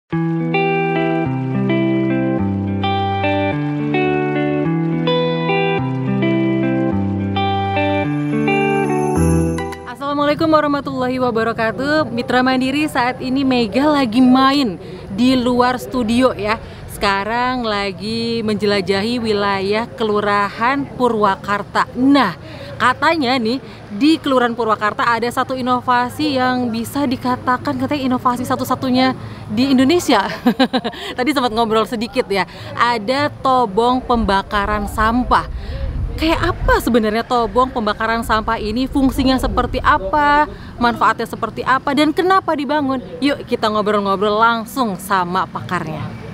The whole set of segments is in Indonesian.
Assalamualaikum warahmatullahi wabarakatuh. Mitra Mandiri, saat ini Mega lagi main di luar studio ya. Sekarang lagi menjelajahi wilayah Kelurahan Purwakarta. Nah, katanya nih di Kelurahan Purwakarta ada satu inovasi yang bisa dikatakan katanya inovasi satu-satunya di Indonesia. Tadi sempat ngobrol sedikit ya. Ada tobong pembakaran sampah. Kayak apa sebenarnya tobong pembakaran sampah ini? Fungsinya seperti apa? Manfaatnya seperti apa? Dan kenapa dibangun? Yuk kita ngobrol-ngobrol langsung sama pakarnya.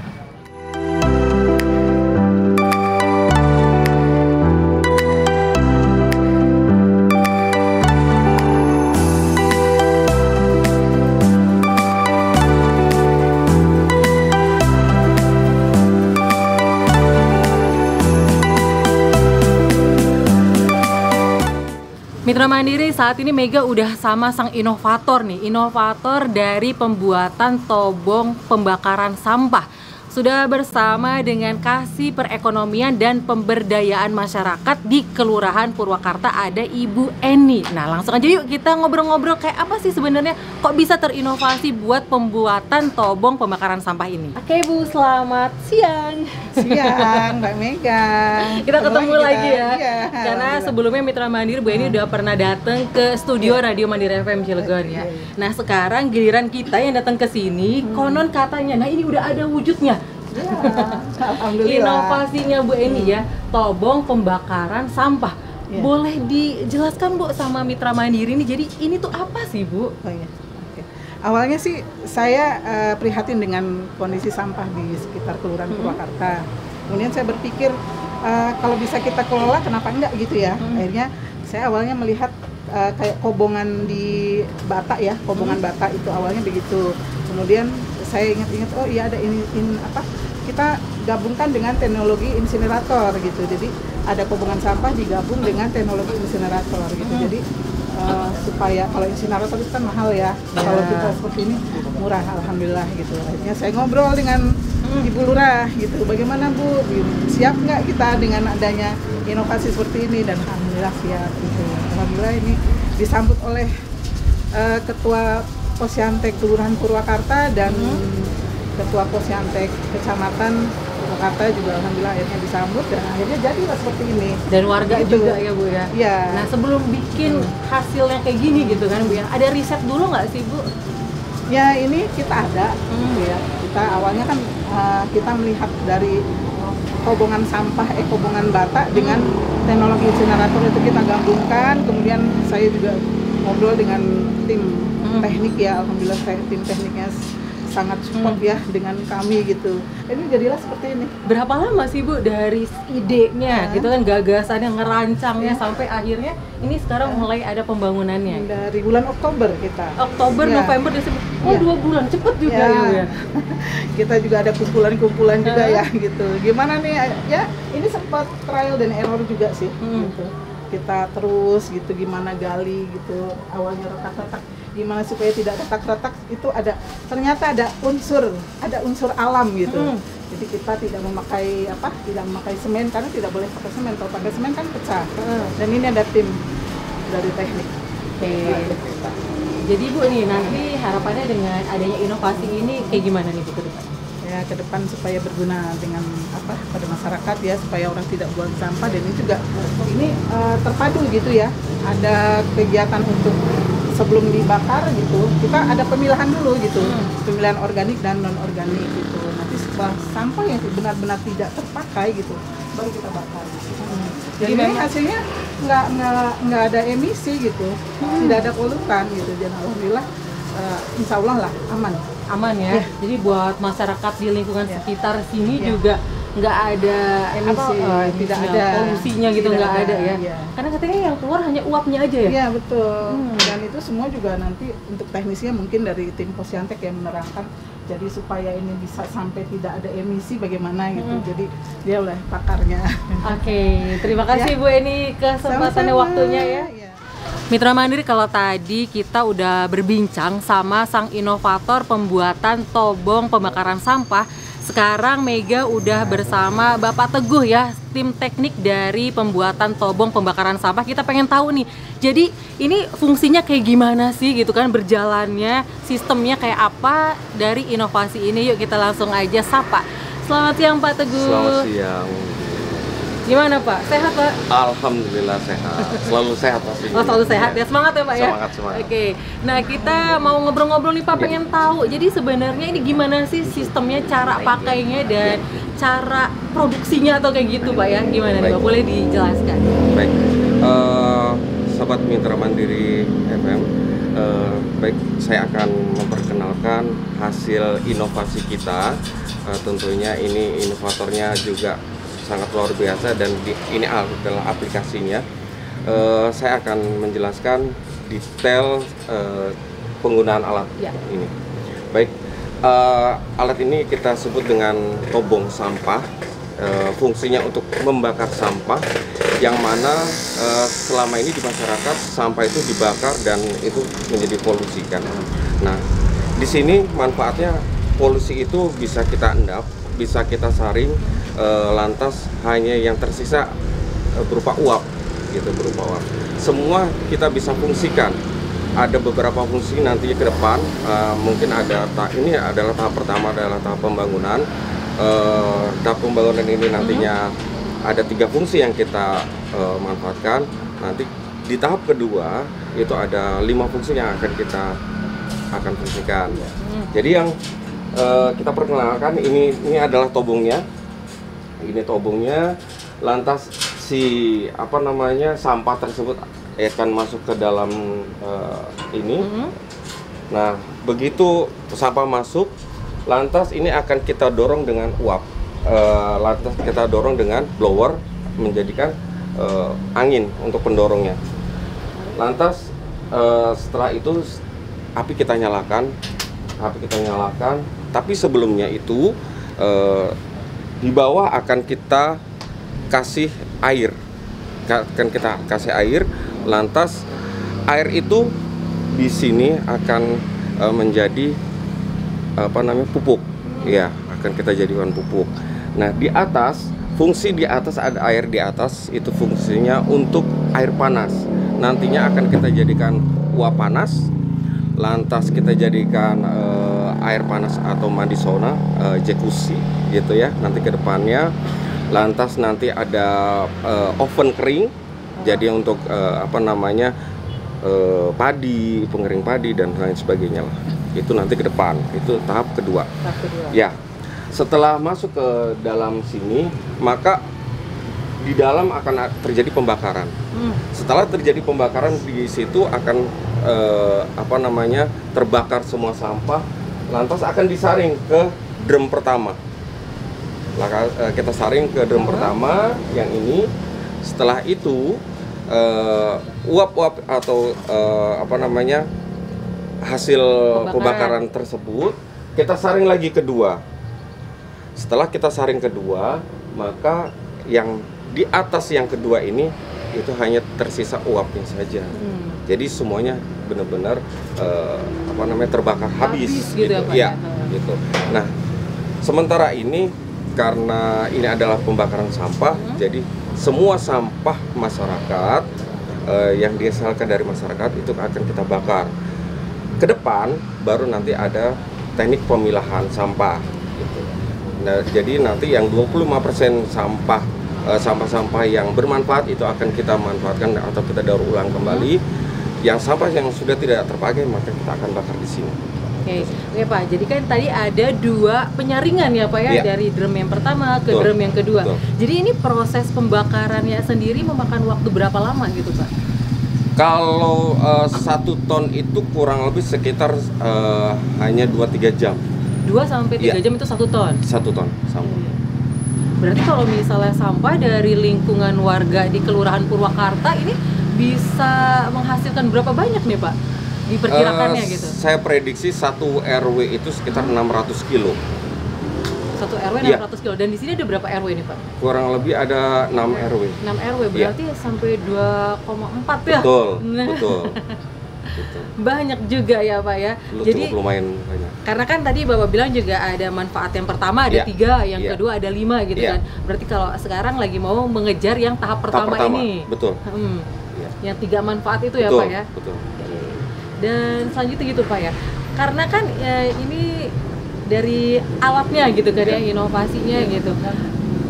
Mitra Mandiri, saat ini Mega udah sama sang inovator nih, inovator dari pembuatan tobong pembakaran sampah. Sudah bersama dengan Kasih Perekonomian dan Pemberdayaan Masyarakat di Kelurahan Purwakarta, ada Ibu Eni. Nah, langsung aja yuk kita ngobrol-ngobrol kayak apa sih sebenarnya kok bisa terinovasi buat pembuatan tobong pembakaran sampah ini. Oke Bu, selamat siang. Siang, Mbak Mega. Kita ketemu lagi ya. Iya, Karena sebelumnya Mitra Mandiri Bu Eni udah pernah datang ke studio Radio Mandiri FM Cilegon ya. Nah, sekarang giliran kita yang datang ke sini, konon katanya, nah ini udah ada wujudnya. Ya, alhamdulillah. Inovasinya Bu Eni ya, tobong pembakaran sampah. Ya. Boleh dijelaskan Bu sama Mitra Mandiri ini, jadi ini tuh apa sih Bu? Oh, iya. Oke. Awalnya sih saya prihatin dengan kondisi sampah di sekitar Kelurahan Purwakarta. Kemudian saya berpikir kalau bisa kita kelola kenapa enggak gitu ya. Akhirnya saya awalnya melihat kayak kobongan di Bata ya, kobongan Bata itu awalnya begitu. Kemudian saya ingat-ingat, oh iya ada ini apa? Kita gabungkan dengan teknologi insinerator gitu. Jadi ada kobongan sampah digabung dengan teknologi insinerator gitu. Jadi supaya kalau insinerator itu kan mahal ya. Kalau kita seperti ini murah, alhamdulillah gitu. Akhirnya saya ngobrol dengan Ibu Lurah gitu. Bagaimana Bu? Siap nggak kita dengan adanya inovasi seperti ini? Dan alhamdulillah siap gitu. Alhamdulillah ini disambut oleh Ketua Posyantek Kelurahan Purwakarta dan Ketua Posyantek Kecamatan Purwakarta juga alhamdulillah akhirnya disambut dan akhirnya jadilah seperti ini. Dan warga gitu juga ya Bu ya. Iya. Nah, sebelum bikin hasilnya kayak gini gitu kan Bu ya, ada riset dulu nggak sih Bu? Ya ini kita ada gitu ya. Kita awalnya kan kita melihat dari kobongan sampah kobongan bata dengan teknologi insinerator itu kita gabungkan. Kemudian saya juga ngobrol dengan tim teknik ya, alhamdulillah tim tekniknya sangat support ya dengan kami gitu. Ini jadilah seperti ini. Berapa lama sih Bu dari idenya gitu kan, gagasannya, ngerancangnya sampai akhirnya ini sekarang mulai ada pembangunannya? Dari bulan Oktober kita. Oktober, November, Desember. Oh, 2 bulan, cepet juga ya. Kita juga ada kumpulan-kumpulan juga ya gitu. Gimana nih ya, ini sempat trial dan error juga sih gitu. Kita terus gitu gimana gali gitu. Awalnya retak-retak gimana supaya tidak retak-retak, itu ternyata ada unsur alam gitu. Jadi kita tidak memakai semen karena tidak boleh pakai semen. Kalau pakai semen kan pecah. Dan ini ada tim dari teknik. Oke. Jadi Bu nih nanti harapannya dengan adanya inovasi ini kayak gimana nih Bu ke depan? Ya ke depan supaya berguna dengan pada masyarakat ya, supaya orang tidak buang sampah. Dan ini juga terpadu gitu ya. Ada kegiatan untuk sebelum dibakar gitu, kita ada pemilahan dulu gitu, pemilihan organik dan non organik gitu. Nanti setelah sampah yang benar-benar tidak terpakai gitu, baru kita bakar. Jadi memang hasilnya nggak ada emisi gitu, tidak ada polutan gitu. Dan alhamdulillah, insya Allah lah aman ya. Jadi buat masyarakat di lingkungan sekitar sini juga nggak ada emisi, tidak ada polusinya gitu, nggak ada ya. Karena katanya yang keluar hanya uapnya aja ya. Iya betul. Dan itu semua juga nanti untuk teknisnya mungkin dari tim Posyantek yang menerangkan. Jadi supaya ini bisa sampai tidak ada emisi bagaimana gitu. Jadi dia oleh pakarnya. Oke, terima kasih Bu Eni kesempatannya, waktunya ya. Mitra Mandiri, kalau tadi kita udah berbincang sama sang inovator pembuatan tobong pembakaran sampah, sekarang Mega udah bersama Bapak Teguh ya, tim teknik dari pembuatan tobong pembakaran sampah. Kita pengen tahu nih, jadi ini fungsinya kayak gimana sih gitu kan, berjalannya, sistemnya kayak apa dari inovasi ini. Yuk kita langsung aja sapa. Selamat siang Pak Teguh. Selamat siang. Gimana Pak? Sehat Pak? Alhamdulillah sehat. Selalu sehat pasti. Oh, selalu sehat ya. Semangat ya Pak ya? Semangat. Oke. Nah, kita mau ngobrol-ngobrol nih Pak, pengen tahu. Jadi sebenarnya ini gimana sih sistemnya, cara pakainya dan cara produksinya atau kayak gitu Pak ya? Gimana nih Pak? Boleh dijelaskan? Baik. Sobat Mitra Mandiri FM, baik, saya akan memperkenalkan hasil inovasi kita. Tentunya ini inovatornya juga sangat luar biasa dan ini adalah aplikasinya. Saya akan menjelaskan detail penggunaan alat ini. Baik, alat ini kita sebut dengan tobong sampah. Fungsinya untuk membakar sampah, yang mana selama ini di masyarakat sampah itu dibakar dan itu menjadi polusi kan. Nah, di sini manfaatnya polusi itu bisa kita endap, bisa kita saring. Lantas hanya yang tersisa berupa uap gitu, berupa uap. Semua kita bisa fungsikan. Ada beberapa fungsi nanti ke depan, mungkin ada ini adalah tahap pertama, adalah tahap pembangunan. Tahap pembangunan ini nantinya ada 3 fungsi yang kita manfaatkan. Nanti di tahap kedua itu ada 5 fungsi yang akan kita fungsikan. Jadi yang kita perkenalkan ini adalah tobongnya. Ini tobongnya, lantas si sampah tersebut akan masuk ke dalam ini. Nah, begitu sampah masuk, lantas ini akan kita dorong dengan uap. Lantas kita dorong dengan blower, menjadikan angin untuk pendorongnya. Lantas setelah itu api kita nyalakan. Tapi sebelumnya itu di bawah akan kita kasih air, lantas air itu di sini akan menjadi pupuk, ya, akan kita jadikan pupuk. Nah, di atas, fungsi di atas ada air di atas, itu fungsinya untuk air panas. Nantinya akan kita jadikan uap panas, lantas kita jadikan air panas atau mandi sauna, jacuzzi gitu ya, nanti ke depannya. Lantas nanti ada oven kering, jadi untuk padi, pengering padi dan lain sebagainya lah. Itu nanti ke depan, itu tahap kedua. Ya, setelah masuk ke dalam sini, maka di dalam akan terjadi pembakaran. Setelah terjadi pembakaran, di situ akan terbakar semua sampah, lantas akan disaring ke drum pertama. Kita saring ke drum pertama yang ini. Setelah itu uap-uap atau hasil pembakaran tersebut kita saring lagi kedua. Setelah kita saring kedua, maka yang di atas yang kedua ini itu hanya tersisa uapnya saja. Jadi semuanya benar-benar terbakar habis gitu. Ya, gitu. Nah, sementara ini karena ini adalah pembakaran sampah, jadi semua sampah masyarakat yang dihasilkan dari masyarakat itu akan kita bakar. Ke depan baru nanti ada teknik pemilahan sampah gitu. Nah, jadi nanti yang 25% sampah-sampah yang bermanfaat itu akan kita manfaatkan atau kita daur ulang kembali. Yang sampah yang sudah tidak terpakai maka kita akan bakar di sini. Oke Pak, jadi kan tadi ada 2 penyaringan ya Pak ya, dari drum yang pertama ke drum yang kedua. Jadi ini proses pembakarannya sendiri memakan waktu berapa lama gitu Pak? Kalau 1 ton itu kurang lebih sekitar hanya 2-3 jam. 2-3 jam itu 1 ton? 1 ton sampah. Berarti kalau misalnya sampah dari lingkungan warga di Kelurahan Purwakarta ini bisa menghasilkan berapa banyak nih Pak? Diperkirakannya gitu? Saya prediksi 1 RW itu sekitar 600 kilo. 1 satu RW Iya. 600 kilo. Dan di sini ada berapa RW nih Pak? Kurang lebih ada 6 RW. 6 RW, Iya. berarti sampai 2,4 ya? Betul, Nah, betul. Betul. banyak juga ya Pak ya. Jadi Cukup lumayan banyak. karena kan tadi Bapak bilang juga ada manfaat yang pertama ada Iya. 3, yang Iya. kedua ada 5 gitu Iya. kan. Berarti kalau sekarang lagi mau mengejar yang tahap pertama ini. Betul. Hmm, Iya. yang 3 manfaat itu ya Betul, Pak ya. betul. Dan selanjutnya gitu Pak ya. Karena kan ya, ini dari alatnya gitu kan ya, inovasinya gitu.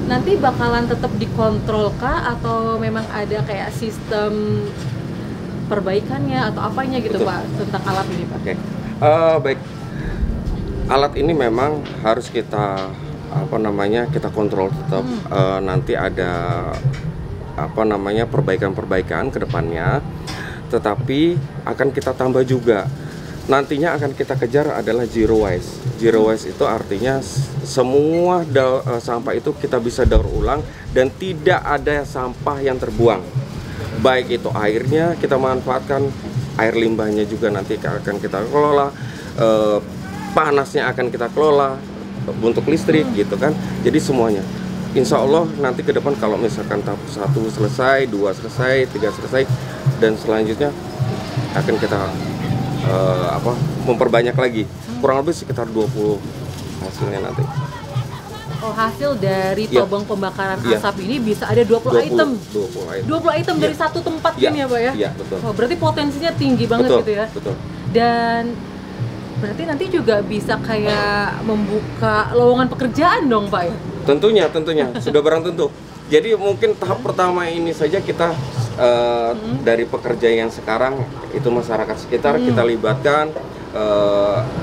Nanti bakalan tetap dikontrol kah atau memang ada kayak sistem perbaikannya atau apanya gitu Betul. Pak tentang alat ini Pak? Oke. Baik. Alat ini memang harus kita kita kontrol tetap. Nanti ada perbaikan-perbaikan ke depannya. Tetapi akan kita tambah juga. Nantinya akan kita kejar adalah zero waste. Zero waste itu artinya semua sampah itu kita bisa daur ulang dan tidak ada sampah yang terbuang. Baik itu airnya kita manfaatkan, air limbahnya juga nanti akan kita kelola, panasnya akan kita kelola untuk listrik gitu kan. Jadi semuanya. Insya Allah nanti ke depan kalau misalkan tahap 1 selesai, 2 selesai, 3 selesai, dan selanjutnya akan kita memperbanyak lagi. Kurang lebih sekitar 20 hasilnya nanti. Oh, hasil dari Iya. tobong pembakaran Iya. asap ini bisa ada 20 item. 20 item. 20 item dari Iya. satu tempat Iya. kan ya Pak ya? Iya, betul. Oh, berarti potensinya tinggi banget Betul, gitu ya. betul. Dan berarti nanti juga bisa kayak membuka lowongan pekerjaan dong Pak ya? Tentunya sudah barang tentu. Jadi mungkin tahap pertama ini saja kita dari pekerja yang sekarang itu masyarakat sekitar kita libatkan,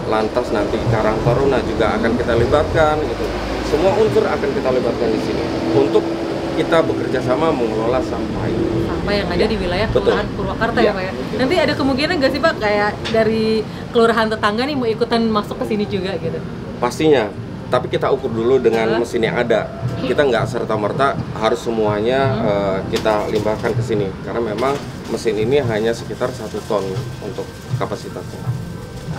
lantas nanti Karang Taruna juga akan kita libatkan gitu. Semua unsur akan kita libatkan di sini untuk kita bekerja sama mengelola sampah ini. Sampah yang ada di wilayah Betul. Kelurahan Purwakarta ya Iya. Pak ya? Nanti ada kemungkinan nggak sih Pak kayak dari kelurahan tetangga nih mau ikutan masuk ke sini juga gitu? Pastinya, tapi kita ukur dulu dengan mesin yang ada. Kita nggak serta-merta harus semuanya kita limbahkan ke sini, karena memang mesin ini hanya sekitar 1 ton untuk kapasitasnya.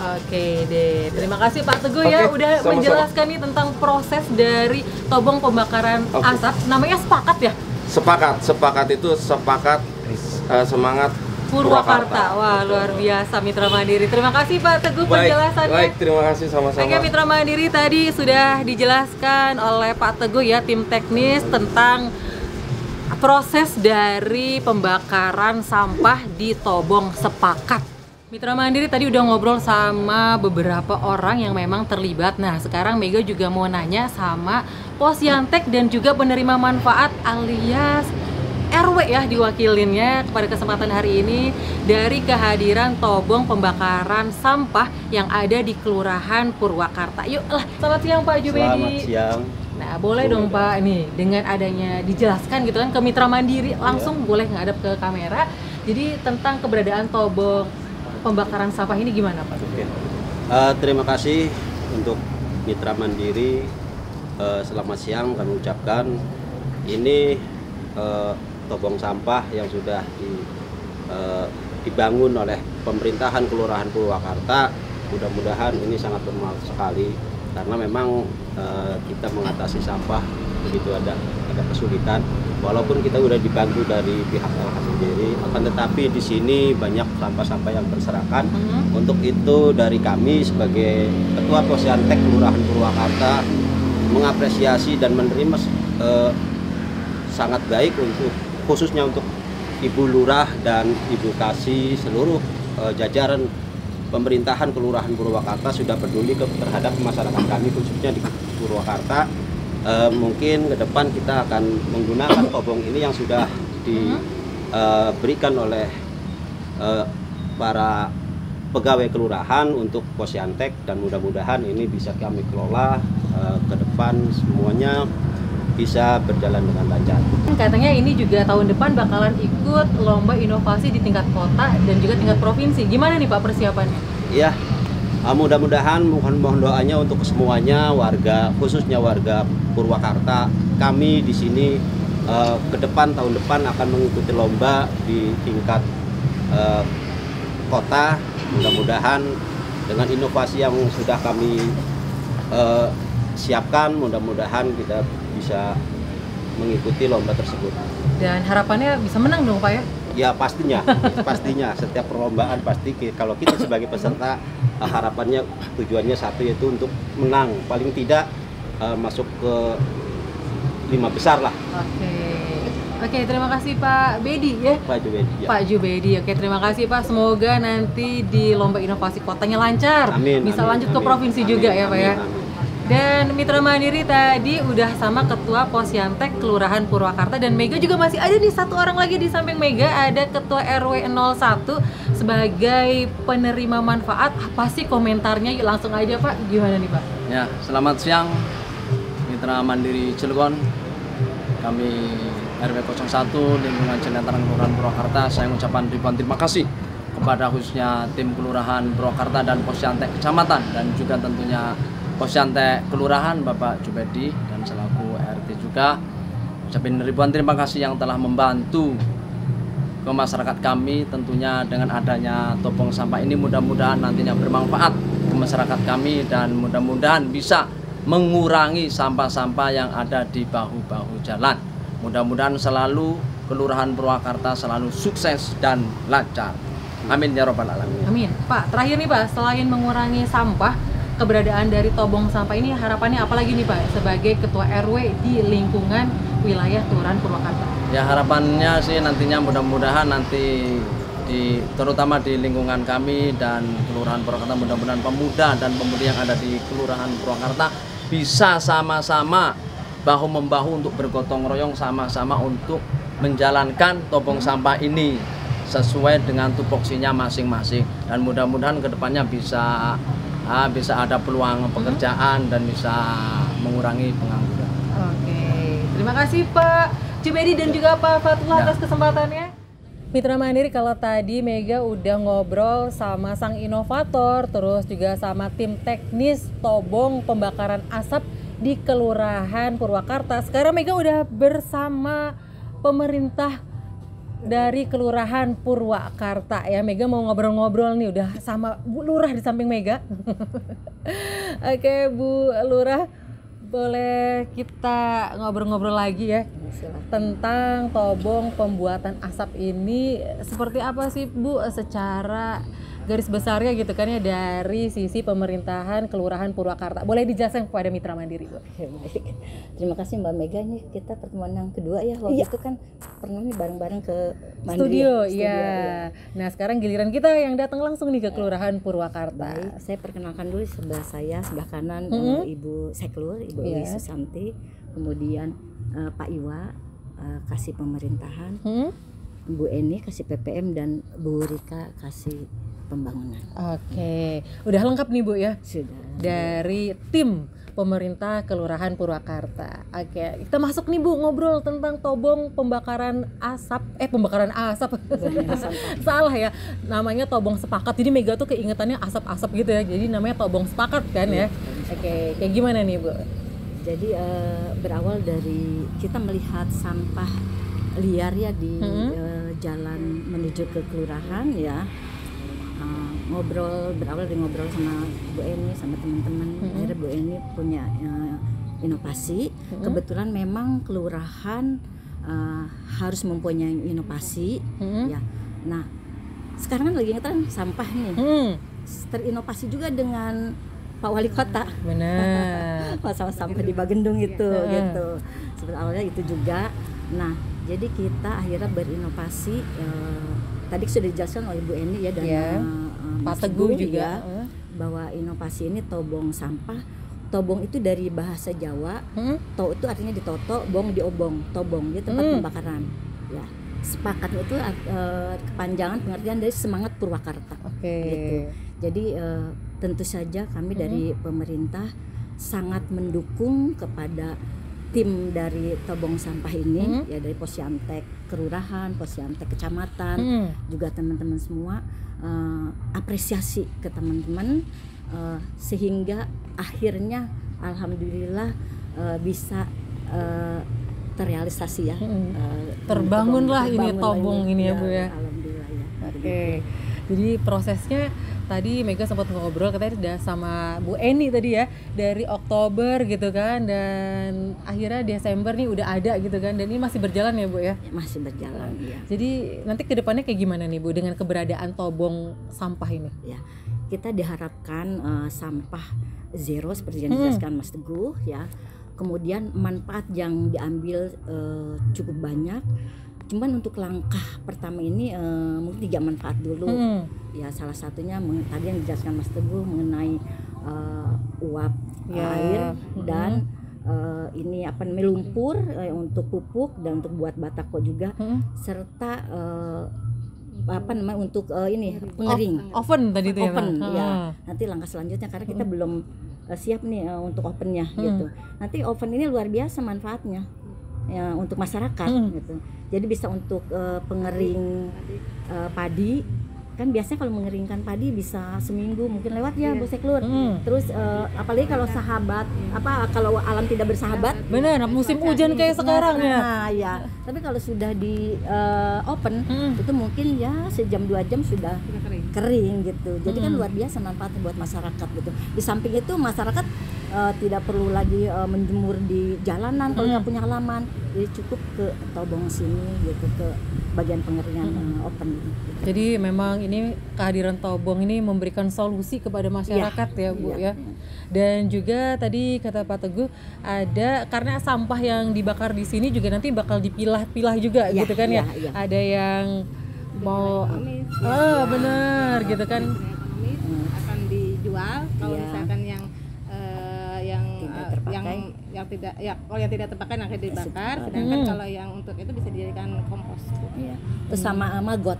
Oke deh, terima kasih Pak Teguh ya Oke, udah sama-sama. menjelaskan nih tentang proses dari tobong pembakaran Oke. asap. Namanya sepakat ya? Sepakat itu semangat Purwakarta. Wah, luar biasa Mitra Mandiri. Terima kasih Pak Teguh penjelasannya. Baik, terima kasih sama-sama. Oke Mitra Mandiri, tadi sudah dijelaskan oleh Pak Teguh ya, tim teknis tentang proses dari pembakaran sampah di tobong sepakat. Mitra Mandiri tadi udah ngobrol sama beberapa orang yang memang terlibat. Nah, sekarang Mega juga mau nanya sama Posyantek dan juga penerima manfaat alias RW ya diwakilinnya pada kesempatan hari ini dari kehadiran tobong pembakaran sampah yang ada di Kelurahan Purwakarta. Yuk lah, selamat siang Pak Jubedi. Selamat siang. Nah, boleh dong Pak nih dengan adanya dijelaskan gitu kan ke Mitra Mandiri langsung boleh ngadep ke kamera. Jadi tentang keberadaan tobong pembakaran sampah ini gimana Pak? Oke. Terima kasih untuk Mitra Mandiri. Selamat siang kami ucapkan. Ini tobong sampah yang sudah dibangun oleh pemerintahan Kelurahan Purwakarta. Mudah-mudahan ini sangat bermanfaat sekali karena memang kita mengatasi sampah begitu ada kesulitan. Walaupun kita udah dibantu dari pihak LH sendiri, akan tetapi di sini banyak sampah-sampah yang berserakan. Untuk itu dari kami sebagai Ketua Posyantek Kelurahan Purwakarta mengapresiasi dan menerima sangat baik untuk khususnya untuk Ibu Lurah dan Ibu Kasih seluruh jajaran pemerintahan Kelurahan Purwakarta sudah peduli terhadap masyarakat kami khususnya di Purwakarta. Mungkin ke depan kita akan menggunakan tobong ini yang sudah diberikan oleh para pegawai kelurahan untuk Posyantek dan mudah-mudahan ini bisa kami kelola ke depan semuanya bisa berjalan dengan lancar. Katanya ini juga tahun depan bakalan ikut lomba inovasi di tingkat kota dan juga tingkat provinsi. Gimana nih Pak persiapannya? Iya, mudah-mudahan mohon doanya untuk semuanya warga, khususnya warga Purwakarta. Kami di sini ke depan tahun depan akan mengikuti lomba di tingkat kota. Mudah-mudahan dengan inovasi yang sudah kami siapkan, mudah-mudahan kita bisa mengikuti lomba tersebut. Dan harapannya bisa menang dong Pak ya? Ya pastinya setiap perlombaan pasti kalau kita sebagai peserta harapannya tujuannya satu, yaitu untuk menang, paling tidak masuk ke 5 besar lah. Oke, terima kasih Pak Bedi ya. Pak Jubedi. Ya. Pak Jubedi, oke, terima kasih Pak. Semoga nanti di lomba inovasi kotanya lancar, bisa lanjut ke provinsi juga ya Pak ya. Dan Mitra Mandiri tadi udah sama Ketua Posyantek Kelurahan Purwakarta, dan Mega juga masih ada nih satu orang lagi di samping Mega, ada Ketua RW 01 sebagai penerima manfaat. Apa sih komentarnya? Yuk langsung aja Pak, gimana nih Pak? Ya, selamat siang Mitra Mandiri Cilegon. Kami RW 01 lingkungan Cilentaran Kelurahan Purwakarta, saya mengucapkan ribuan terima kasih kepada khususnya tim Kelurahan Purwakarta dan Posyantek Kecamatan, dan juga tentunya Posyantek Kelurahan Bapak Jubedi dan selaku RT juga. Ucapin ribuan terima kasih yang telah membantu ke masyarakat kami. Tentunya dengan adanya topong sampah ini mudah-mudahan nantinya bermanfaat ke masyarakat kami, dan mudah-mudahan bisa mengurangi sampah-sampah yang ada di bahu-bahu jalan. Mudah-mudahan selalu Kelurahan Purwakarta selalu sukses dan lancar. Amin ya robbal alamin. Amin. Pak, terakhir nih Pak, selain mengurangi sampah, keberadaan dari tobong sampah ini harapannya apa lagi nih Pak sebagai Ketua RW di lingkungan wilayah Kelurahan Purwakarta? Ya, harapannya sih nantinya mudah-mudahan nanti terutama di lingkungan kami dan Kelurahan Purwakarta, mudah-mudahan pemuda dan pemudi yang ada di Kelurahan Purwakarta bisa sama-sama bahu-membahu untuk bergotong royong, sama-sama untuk menjalankan tobong sampah ini sesuai dengan tupoksinya masing-masing, dan mudah-mudahan kedepannya bisa ada peluang pekerjaan dan bisa mengurangi pengangguran. Oke, terima kasih Pak Jubedi dan juga Pak Fatullah atas kesempatannya. Mitra Mandiri, kalau tadi Mega udah ngobrol sama sang inovator, terus juga sama tim teknis tobong pembakaran asap di Kelurahan Purwakarta. Sekarang Mega udah bersama pemerintah dari Kelurahan Purwakarta ya. Mega mau ngobrol-ngobrol nih, udah sama Bu Lurah di samping Mega. Oke Bu Lurah, boleh kita ngobrol-ngobrol lagi ya tentang tobong pembuatan asap ini. Seperti apa sih Bu secara garis besarnya gitu kan ya dari sisi pemerintahan Kelurahan Purwakarta? Boleh dijelaskan kepada Mitra Mandiri Bu? Baik. Terima kasih Mbak Mega, ini kita pertemuan yang kedua ya. Waktu itu kan pernah nih bareng-bareng ke Mandiri, studio ya. Nah sekarang giliran kita yang datang langsung nih ke Kelurahan Purwakarta. Baik, saya perkenalkan dulu sebelah saya, sebelah kanan Ibu Seklur, Ibu Iwi Susanti, kemudian Pak Iwa kasih pemerintahan, Bu Eni kasih PPM, dan Bu Rika kasih pembangunan. Oke, udah lengkap nih Bu ya? Sudah. Dari tim pemerintah Kelurahan Purwakarta. Oke, kita masuk nih Bu, ngobrol tentang tobong pembakaran asap. Pembakaran asap. Salah ya, namanya tobong sepakat. Jadi Mega tuh keingetannya asap-asap gitu ya. Jadi namanya tobong sepakat kan ya. Oke, kayak gimana nih Bu? Jadi berawal dari kita melihat sampah liar ya di jalan menuju ke kelurahan ya. Berawal dari ngobrol sama Bu Eni sama teman-teman. Akhirnya Bu Eni punya inovasi. Kebetulan memang kelurahan harus mempunyai inovasi ya. Nah sekarang kan lagi ngetan sampah nih, terinovasi juga dengan Pak Wali Kota. Benar. Masalah sampah di Bagendung itu gitu. Seperti awalnya itu juga. Nah jadi kita akhirnya berinovasi. Tadi sudah dijelaskan oleh Bu Eni ya dan Pak Teguh juga bahwa inovasi ini tobong sampah. Tobong itu dari bahasa Jawa, to itu artinya ditoto, bong diobong, tobong dia tempat pembakaran. Ya, sepakat itu kepanjangan pengertian dari semangat Purwakarta. Gitu. Jadi tentu saja kami dari pemerintah sangat mendukung kepada tim dari tobong sampah ini ya, dari Posyantek Kelurahan, Posyantek Kecamatan, juga teman-teman semua apresiasi ke teman-teman sehingga akhirnya alhamdulillah bisa terrealisasi ya. Terbangunlah ini tobong ini ya Bu ya. Alhamdulillah ya. Oke. Jadi prosesnya tadi Mega sempat ngobrol katanya udah sama Bu Eni tadi ya, dari Oktober gitu kan, dan akhirnya Desember nih udah ada gitu kan, dan ini masih berjalan ya Bu ya? Masih berjalan, ya. Jadi nanti ke depannya kayak gimana nih Bu dengan keberadaan tobong sampah ini? Ya, kita diharapkan sampah zero seperti yang dijelaskan Mas Teguh ya. Kemudian manfaat yang diambil cukup banyak. Cuman untuk langkah pertama ini mungkin 3 manfaat dulu. Ya, salah satunya tadi yang dijelaskan Mas Teguh mengenai uap air dan ini apa namanya lumpur untuk pupuk dan untuk buat batako juga, serta apa namanya untuk ini pengering oven tadi itu ya, oven ya. Nanti langkah selanjutnya karena kita belum siap nih untuk ovennya gitu. Nanti oven ini luar biasa manfaatnya ya untuk masyarakat gitu. Jadi bisa untuk pengering padi. Kan biasanya kalau mengeringkan padi bisa seminggu mungkin lewat ya Bu Seklur. Terus apalagi kalau sahabat kalau alam tidak bersahabat. Bener, musim hujan kayak sekarang ya. Nah, ya. Tapi kalau sudah di open itu mungkin ya sejam 2 jam sudah kering gitu. Jadi kan luar biasa manfaatnya buat masyarakat gitu. Di samping itu masyarakat tidak perlu lagi menjemur di jalanan kalau nggak punya halaman. Jadi cukup ke tobong sini gitu, ke bagian pengeringan open gitu. Jadi memang ini kehadiran tobong ini memberikan solusi kepada masyarakat ya Bu ya. Dan juga tadi kata Pak Teguh ada karena sampah yang dibakar di sini juga nanti bakal dipilah-pilah juga gitu kan ya. Ada yang mau benar gitu kan. Akan dijual kalau misalkan yang tidak ya kalau yang tidak terpakai nanti dibakar, sedangkan kalau yang untuk itu bisa dijadikan kompos. Iya. Terus sama maggot.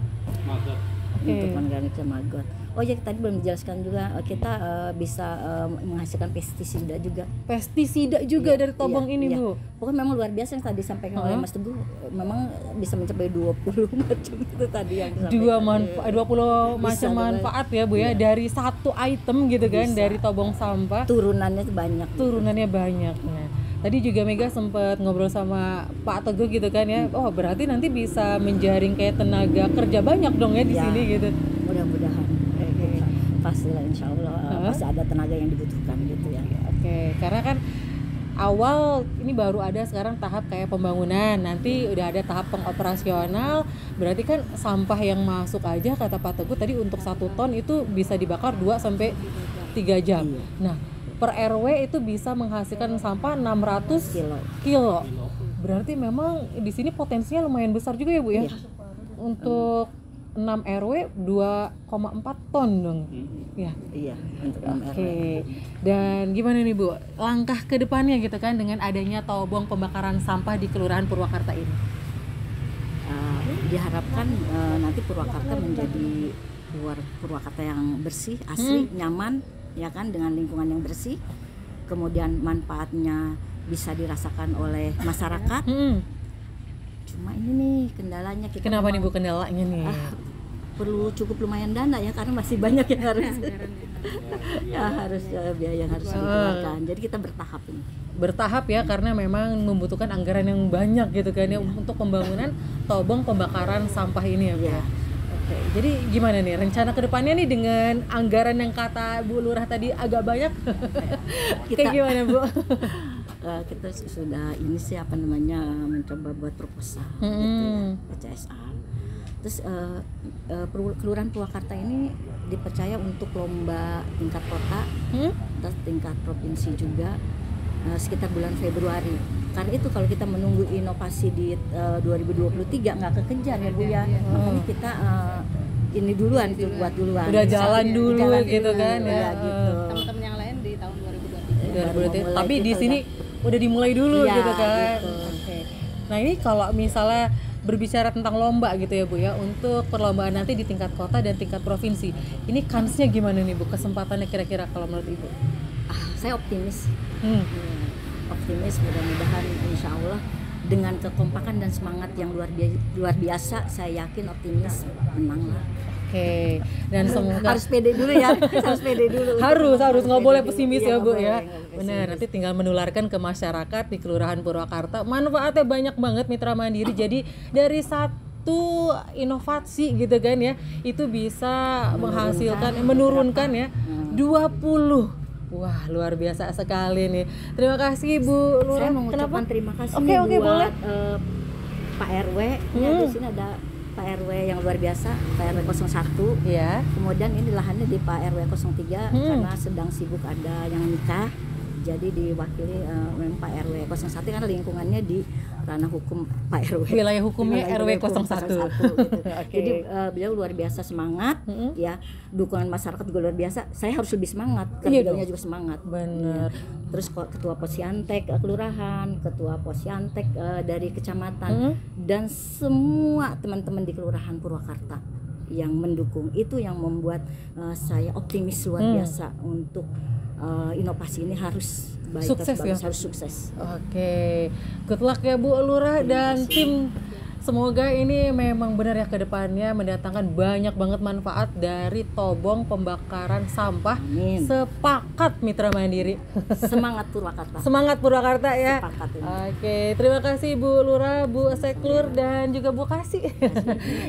Untuk mengganti maggot. Oh ya, tadi belum dijelaskan juga kita bisa menghasilkan pestisida juga. Pestisida juga dari tobong ini Bu. Pokoknya memang luar biasa yang tadi disampaikan oleh Mas Teguh. Memang bisa mencapai 20 macam itu tadi yang disampaikan. 20 macam manfaat ya Bu ya, dari satu item gitu kan, dari tobong sampah. Turunannya banyak. Turunannya banyak. Nah, tadi juga Mega sempat ngobrol sama Pak Teguh gitu kan ya. Oh, berarti nanti bisa menjaring kayak tenaga kerja banyak dong ya di sini gitu. Mudah-mudahan. Pastilah insya Allah pasti ada tenaga yang dibutuhkan gitu ya. Oke, karena kan awal ini baru ada sekarang tahap kayak pembangunan, nanti udah ada tahap pengoperasional, berarti kan sampah yang masuk aja kata Pak Teguh tadi untuk 1 ton itu bisa dibakar 2 sampai 3 jam. Nah, per RW itu bisa menghasilkan sampah 600 kilo. Berarti memang di sini potensinya lumayan besar juga ya Bu ya. Untuk 6 RW 2,4 ton dong. Ya. Iya, untuk 6 RW. Oke. Dan gimana nih Bu? Langkah ke depannya gitu kan dengan adanya tobong pembakaran sampah di Kelurahan Purwakarta ini. Diharapkan nanti Purwakarta menjadi Purwakarta yang bersih, asri, nyaman ya kan, dengan lingkungan yang bersih. Kemudian manfaatnya bisa dirasakan oleh masyarakat. Cuma ini nih kendalanya kita. Kenapa nih Bu kendalanya nih? Perlu cukup lumayan dana ya, karena masih banyak yang harus biaya yang harus dikeluarkan. Jadi kita bertahap ini. Bertahap ya, karena memang membutuhkan anggaran yang banyak gitu kan ya untuk pembangunan tobong pembakaran sampah ini ya Bu. Oke, jadi gimana nih rencana kedepannya nih dengan anggaran yang kata Bu Lurah tadi agak banyak? Kayak gimana Bu? Kita sudah ini sih mencoba buat proposal gitu ya, PCSA. Terus Kelurahan Purwakarta ini dipercaya untuk lomba tingkat kota, terus tingkat provinsi juga sekitar bulan Februari. Karena itu kalau kita menunggu inovasi di 2023 nggak kekejar ya Bu ya. Makanya kita ini duluan itu buat duluan. Udah jalan dulu gitu kan ya. Gitu. Teman-teman yang lain di tahun 2023. Tapi di sini udah dimulai dulu gitu kan. Oke. Nah, ini kalau misalnya berbicara tentang lomba gitu ya Bu ya, untuk perlombaan nanti di tingkat kota dan tingkat provinsi, ini kansnya gimana nih Bu, kesempatannya kira-kira kalau menurut Ibu? Saya optimis. Optimis, mudah-mudahan insya Allah dengan kekompakan dan semangat yang luar biasa, saya yakin optimis menang lah. Oke, dan semoga harus pede dulu ya, harus pede dulu. harus nggak boleh pesimis ya Bu ya. Benar, nanti tinggal menularkan ke masyarakat di Kelurahan Purwakarta. Manfaatnya banyak banget Mitra Mandiri. Jadi dari satu inovasi gitu kan ya, itu bisa menurunkan ya 20. Wah, luar biasa sekali nih. Terima kasih Bu Lurah. Saya mengucapkan terima kasih Oke, buat boleh. Pak RW. Di sini ada Pak RW yang luar biasa, Pak RW 01. Ya. Kemudian ini lahannya di Pak RW 03 karena sedang sibuk ada yang nikah. Jadi diwakili Pak RW 01 karena lingkungannya di ranah hukum Pak RW. Wilayah hukumnya RW 01. Gitu. Okay. Jadi beliau luar biasa semangat, ya. Dukungan masyarakat juga luar biasa. Saya harus lebih semangat, karena beliaunya juga semangat. Benar. Ya. Terus ketua Posyantek kelurahan, ketua Posyantek dari kecamatan dan semua teman-teman di Kelurahan Purwakarta yang mendukung, itu yang membuat saya optimis luar biasa untuk inovasi ini harus baik, sukses ya? harus sukses. Oke, good luck ya Bu Lurah dan tim. Semoga ini memang benar ya, ke depannya mendatangkan banyak banget manfaat dari tobong pembakaran sampah. Amin. Sepakat Mitra Mandiri. Semangat Purwakarta. Semangat Purwakarta ya. Sepakat ini. Oke, terima kasih Bu Lurah, Bu Seklur dan juga Bu Kasih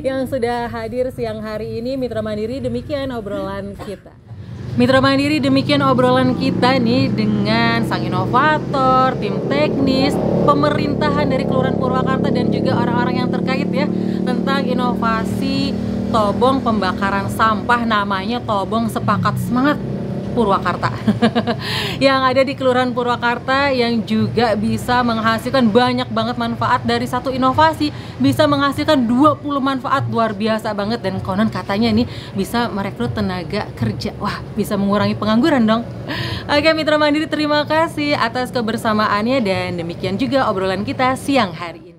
yang sudah hadir siang hari ini. Mitra Mandiri, demikian obrolan kita. Mitra Mandiri, demikian obrolan kita nih dengan sang inovator, tim teknis, pemerintahan dari Kelurahan Purwakarta dan juga orang-orang yang terkait ya tentang inovasi tobong pembakaran sampah, namanya Tobong Sepakat Semangat Purwakarta yang ada di Kelurahan Purwakarta, yang juga bisa menghasilkan banyak banget manfaat. Dari satu inovasi bisa menghasilkan 20 manfaat, luar biasa banget. Dan konon katanya nih bisa merekrut tenaga kerja. Wah, bisa mengurangi pengangguran dong. Oke Mitra Mandiri, terima kasih atas kebersamaannya dan demikian juga obrolan kita siang hari ini.